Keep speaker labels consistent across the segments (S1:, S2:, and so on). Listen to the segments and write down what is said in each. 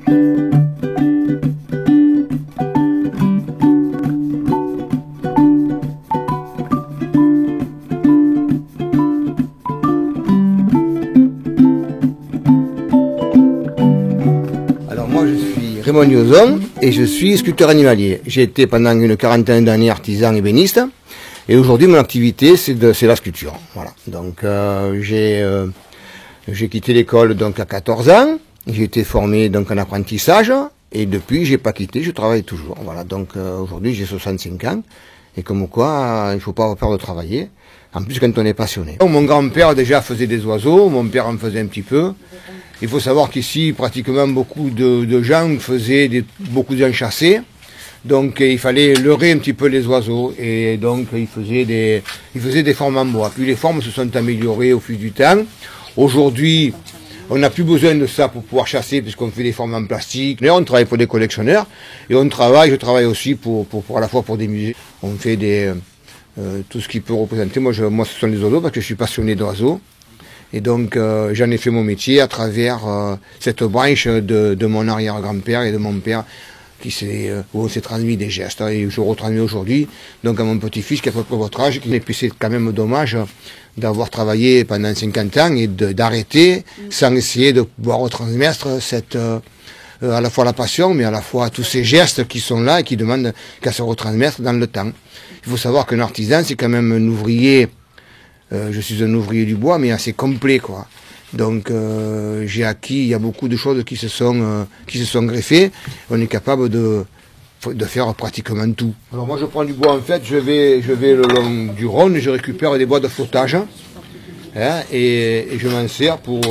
S1: Alors moi je suis Raymond Liozon et je suis sculpteur animalier. J'ai été pendant une quarantaine d'années artisan ébéniste et aujourd'hui mon activité c'est la sculpture. Voilà. Donc j'ai quitté l'école donc à 14 ans, j'ai été formé donc en apprentissage et depuis j'ai pas quitté, je travaille toujours. Voilà. Donc aujourd'hui j'ai 65 ans et comme quoi il faut pas avoir peur de travailler. En plus quand on est passionné. Mon grand-père déjà faisait des oiseaux, mon père en faisait un petit peu. Il faut savoir qu'ici, pratiquement beaucoup de gens faisaient beaucoup de gens chassaient. Donc il fallait leurrer un petit peu les oiseaux. Et donc ils faisaient des formes en bois. Puis les formes se sont améliorées au fil du temps. Aujourd'hui, on n'a plus besoin de ça pour pouvoir chasser, puisqu'on fait des formes en plastique. Là, on travaille pour des collectionneurs. Et je travaille aussi pour à la fois pour des musées. On fait tout ce qui peut représenter. Moi, ce sont les oiseaux, parce que je suis passionné d'oiseaux. Et donc, j'en ai fait mon métier à travers cette branche de mon arrière-grand-père et de mon père où on s'est transmis des gestes. Et je retransmets aujourd'hui, donc à mon petit-fils qui a à peu près votre âge. Et puis c'est quand même dommage d'avoir travaillé pendant 50 ans et d'arrêter sans essayer de pouvoir retransmettre à la fois la passion, mais à la fois tous ces gestes qui sont là et qui demandent qu'à se retransmettre dans le temps. Il faut savoir qu'un artisan, c'est quand même un ouvrier. Je suis un ouvrier du bois, mais assez complet, quoi. Donc, j'ai acquis, il y a beaucoup de choses qui se sont greffées. On est capable de faire pratiquement tout. Alors moi, je prends du bois, en fait, je vais le long du Rhône, je récupère des bois de flottage, hein, et je m'en sers pour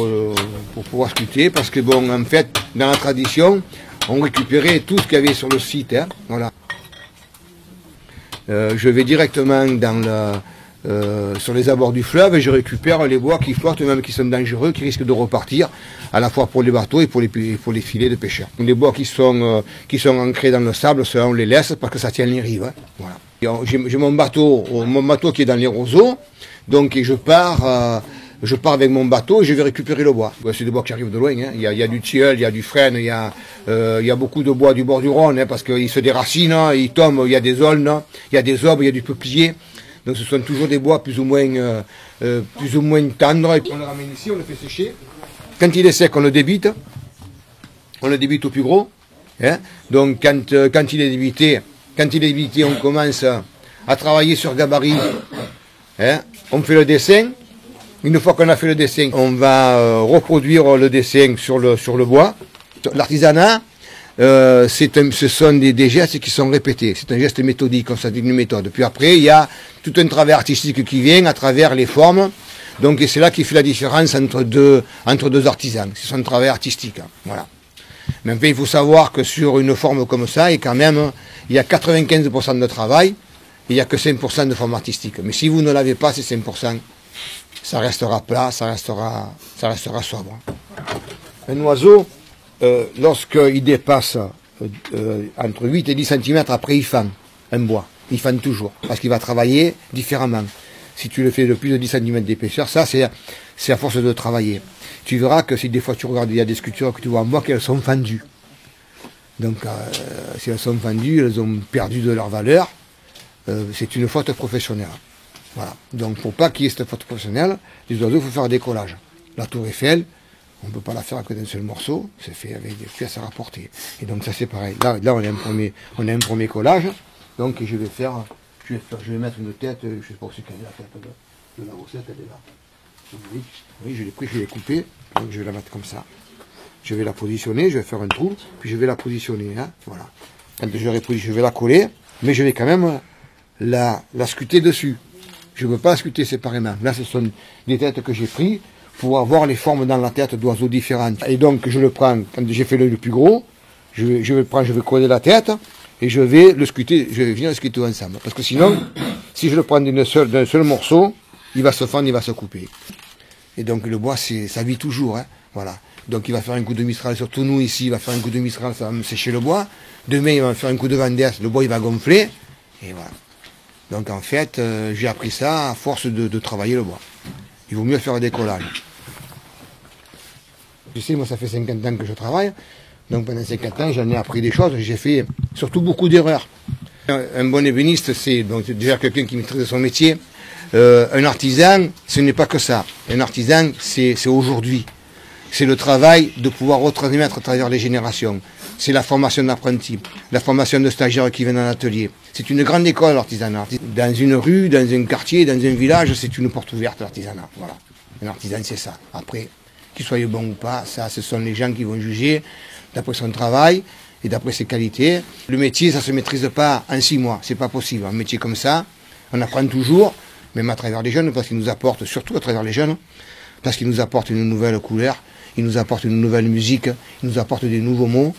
S1: pouvoir sculpter, parce que bon, en fait, dans la tradition, on récupérait tout ce qu'il y avait sur le site, hein, voilà. Je vais directement sur les abords du fleuve et je récupère les bois qui flottent, même qui sont dangereux, qui risquent de repartir, à la fois pour les bateaux et pour les filets de pêcheurs. Les bois qui sont ancrés dans le sable, ceux-là on les laisse parce que ça tient les rives. Hein. Voilà. J'ai mon bateau qui est dans les roseaux, donc je pars avec mon bateau et je vais récupérer le bois. C'est des bois qui arrivent de loin, hein. Il y a du tilleul, il y a du frêne, il y a beaucoup de bois du bord du Rhône, hein, parce qu'ils se déracinent, hein, ils tombent, il y a des aulnes, il y a des aubes, il y a du peuplier. Donc ce sont toujours des bois plus ou moins tendres. On le ramène ici, on le fait sécher. Quand il est sec, on le débite. On le débite au plus gros. Hein. Donc quand il est débité, on commence à travailler sur gabarit. Hein. On fait le dessin. Une fois qu'on a fait le dessin, on va reproduire le dessin sur le bois. L'artisanat, ce sont des gestes qui sont répétés. C'est un geste méthodique, on s'appelle une méthode. Puis après, il y a tout un travail artistique qui vient à travers les formes. Donc, et c'est là qui fait la différence entre deux artisans. C'est un travail artistique. Hein, voilà. Mais enfin, il faut savoir que sur une forme comme ça, il y a 95% de travail, et il n'y a que 5% de forme artistique. Mais si vous ne l'avez pas, ces 5%, ça restera plat, ça restera sobre. Un oiseau, lorsqu'il dépasse entre 8 et 10 cm, après il fend un bois. Il fend toujours, parce qu'il va travailler différemment. Si tu le fais de plus de 10 cm d'épaisseur, ça c'est à force de travailler. Tu verras que si des fois tu regardes, il y a des sculptures que tu vois en bois qu'elles sont fendues. Donc si elles sont fendues, elles ont perdu de leur valeur. C'est une faute professionnelle. Voilà. Donc pour pas qu'il y ait cette faute professionnelle, les oiseaux, il faut faire un décollage. La tour Eiffel, on ne peut pas la faire avec un seul morceau, c'est fait avec des pièces à rapporter. Et donc ça c'est pareil. Là on a un premier collage, donc je vais mettre une tête, je ne sais pas où c'est qu'elle est la tête de la recette, elle est là. Oui, je l'ai pris, je l'ai coupée, donc je vais la mettre comme ça. Je vais la positionner, je vais faire un trou, puis je vais la positionner, hein, voilà. Quand je vais la coller, mais je vais quand même la sculpter dessus. Je ne veux pas la sculpter séparément. Là ce sont des têtes que j'ai prises pour avoir les formes dans la tête d'oiseaux différentes. Et donc je le prends, quand j'ai fait le plus gros, je vais coller la tête et je vais venir le sculpter ensemble. Parce que sinon, si je le prends d'un seul morceau, il va se fendre, il va se couper. Et donc le bois, ça vit toujours, hein, voilà. Donc il va faire un coup de Mistral, surtout nous ici, il va faire un coup de Mistral, ça va me sécher le bois. Demain, il va me faire un coup de Vendès, le bois il va gonfler, et voilà. Donc en fait, j'ai appris ça à force de travailler le bois. Il vaut mieux faire un décollage. Tu sais, moi ça fait 50 ans que je travaille. Donc pendant ces 4 ans, j'en ai appris des choses, j'ai fait surtout beaucoup d'erreurs. Un bon ébéniste, c'est donc déjà quelqu'un qui maîtrise son métier. Un artisan, ce n'est pas que ça. Un artisan, c'est aujourd'hui. C'est le travail de pouvoir retransmettre à travers les générations. C'est la formation d'apprentis, la formation de stagiaires qui viennent en atelier. C'est une grande école, l'artisanat. Dans une rue, dans un quartier, dans un village, c'est une porte ouverte, l'artisanat. Voilà. Un artisan, c'est ça. Après, qu'il soit bon ou pas, ça, ce sont les gens qui vont juger d'après son travail et d'après ses qualités. Le métier, ça se maîtrise pas en 6 mois. C'est pas possible. Un métier comme ça, on apprend toujours, même à travers les jeunes, parce qu'ils nous apportent, surtout à travers les jeunes, parce qu'ils nous apportent une nouvelle couleur, ils nous apportent une nouvelle musique, ils nous apportent des nouveaux mots.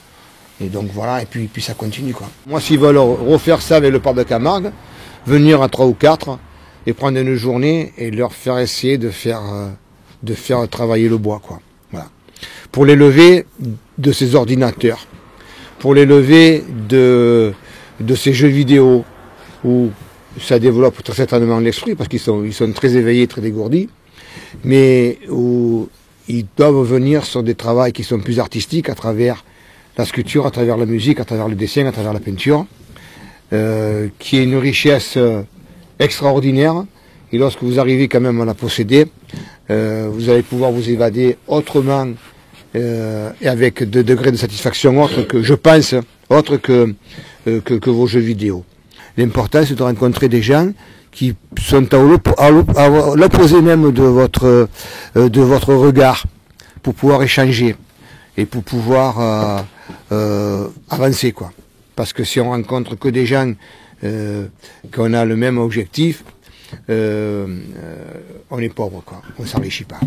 S1: Et donc voilà, et puis ça continue, quoi. Moi, s'ils veulent refaire ça avec le parc de Camargue, venir à 3 ou 4 et prendre une journée et leur faire essayer de faire travailler le bois, quoi. Voilà. Pour les lever de ces ordinateurs, pour les lever de ces jeux vidéo où ça développe très certainement l'esprit parce qu'ils sont très éveillés, très dégourdis, mais où ils doivent venir sur des travaux qui sont plus artistiques à travers la sculpture, à travers la musique, à travers le dessin, à travers la peinture, qui est une richesse extraordinaire. Et lorsque vous arrivez quand même à la posséder, vous allez pouvoir vous évader autrement et avec des degrés de satisfaction autres que, je pense, autres que vos jeux vidéo. L'important, c'est de rencontrer des gens qui sont à l'opposé même de votre regard, pour pouvoir échanger et pour pouvoir avancer, quoi. Parce que si on rencontre que des gens qu'on a le même objectif, on est pauvre, quoi. On s'enrichit pas.